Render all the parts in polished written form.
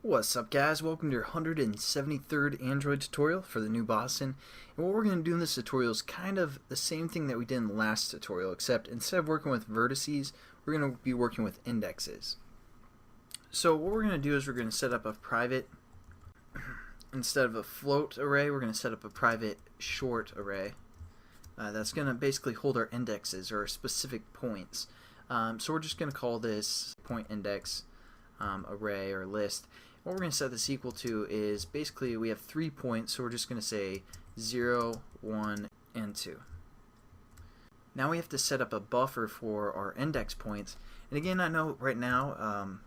What's up, guys? Welcome to your 173rd Android tutorial for the new Boston. And what we're going to do in this tutorial is kind of the same thing that we did in the last tutorial, except instead of working with vertices, we're going to be working with indexes. So what we're going to do is we're going to set up a private, instead of a float array, we're going to set up a private short array. That's going to basically hold our indexes or specific points. So we're just going to call this point index array or list. What we're going to set this equal to is basically we have 3 points, so we're just going to say 0, 1, and 2. Now we have to set up a buffer for our index points. And again, I know right now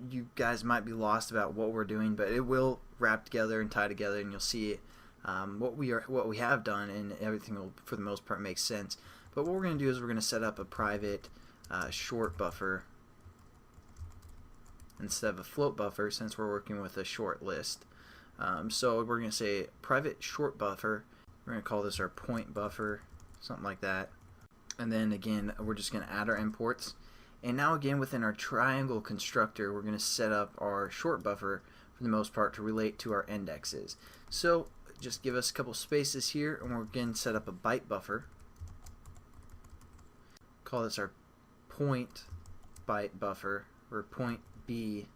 you guys might be lost about what we're doing, but it will wrap together and tie together, and you'll see what we have done, and everything will, for the most part, make sense. But what we're going to do is we're going to set up a private short buffer instead of a float buffer, since we're working with a short list. So we're going to say private short buffer. We're going to call this our point buffer, something like that. And then again, we're just going to add our imports. And now again, within our triangle constructor, we're going to set up our short buffer for the most part to relate to our indexes. So just give us a couple spaces here, and we're going to set up a byte buffer. Call this our point byte buffer, or point B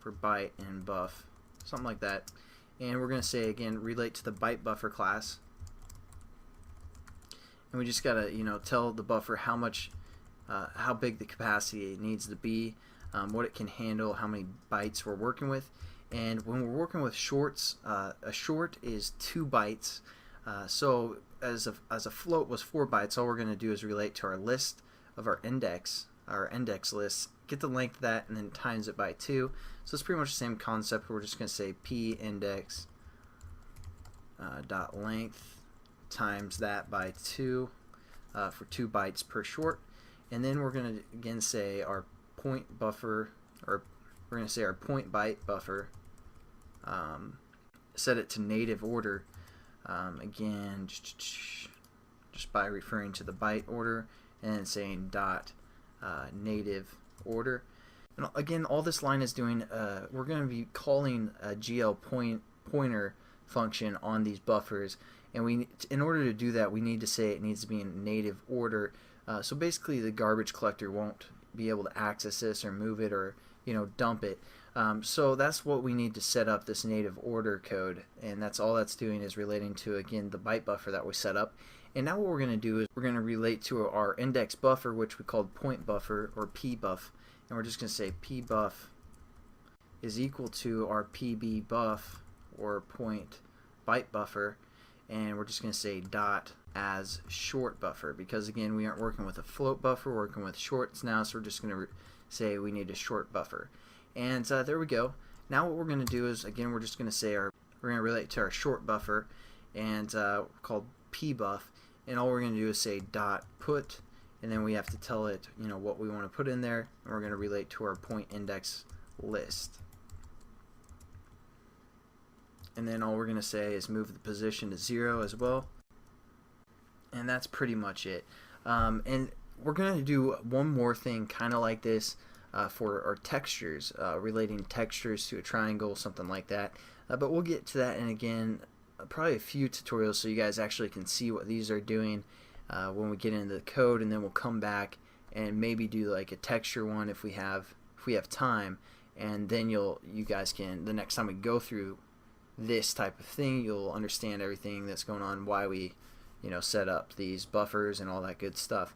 for byte and buff, something like that. And we're going to say again, relate to the byte buffer class. And we just gotta, tell the buffer how much, how big the capacity needs to be, what it can handle, how many bytes we're working with. And when we're working with shorts, a short is 2 bytes. So as a float was 4 bytes, all we're going to do is relate to our list of our index list, get the length of that, and then times it by 2. So it's pretty much the same concept. We're just going to say p index dot length times that by 2 for 2 bytes per short. And then we're going to again say our point buffer, or we're going to say our point byte buffer, set it to native order, again just by referring to the byte order and saying dot native order. And again, all this line is doing, we're going to be calling a GL pointer function on these buffers, and in order to do that, we need to say it needs to be in native order. So basically the garbage collector won't be able to access this or move it or dump it. So that's what we need to set up this native order code, and that's all that's doing is relating to, again, the byte buffer that we set up. And now what we're going to do is we're going to relate to our index buffer, which we called point buffer, or pbuff, and we're just going to say pbuff is equal to our pb buff, or point byte buffer, and we're just going to say dot as short buffer, because again, we aren't working with a float buffer, we're working with shorts now, so we're just going to say we need a short buffer. And there we go. Now what we're going to do is, again, we're just going to say we're going to relate to our short buffer, and called pbuff, and all we're going to do is say dot put, and then we have to tell it what we want to put in there, and we're going to relate to our point index list. And then all we're going to say is move the position to 0 as well, and that's pretty much it. And we're going to do one more thing kind of like this for our textures, relating textures to a triangle, something like that. But we'll get to that in, again, probably a few tutorials, so you guys actually can see what these are doing when we get into the code, and then we'll come back and maybe do like a texture one if we have time, and then you guys can, the next time we go through this type of thing, you'll understand everything that's going on, why we set up these buffers and all that good stuff.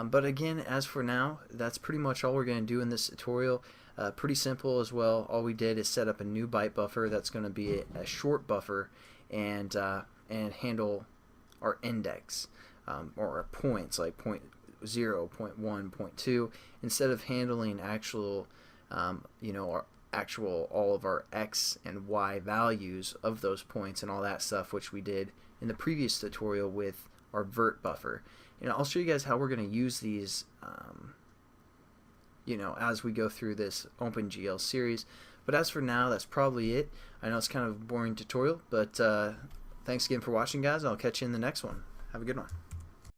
But again, as for now, that's pretty much all we're going to do in this tutorial. Pretty simple as well. All we did is set up a new byte buffer that's going to be a short buffer, and handle our index or our points, like point 0, point 1, point 2, instead of handling actual our actual all of our x and y values of those points and all that stuff, which we did in the previous tutorial with our vert buffer. And I'll show you guys how we're going to use these as we go through this OpenGL series. But as for now, that's probably it. I know it's kind of a boring tutorial, but thanks again for watching, guys. I'll catch you in the next one. Have a good one.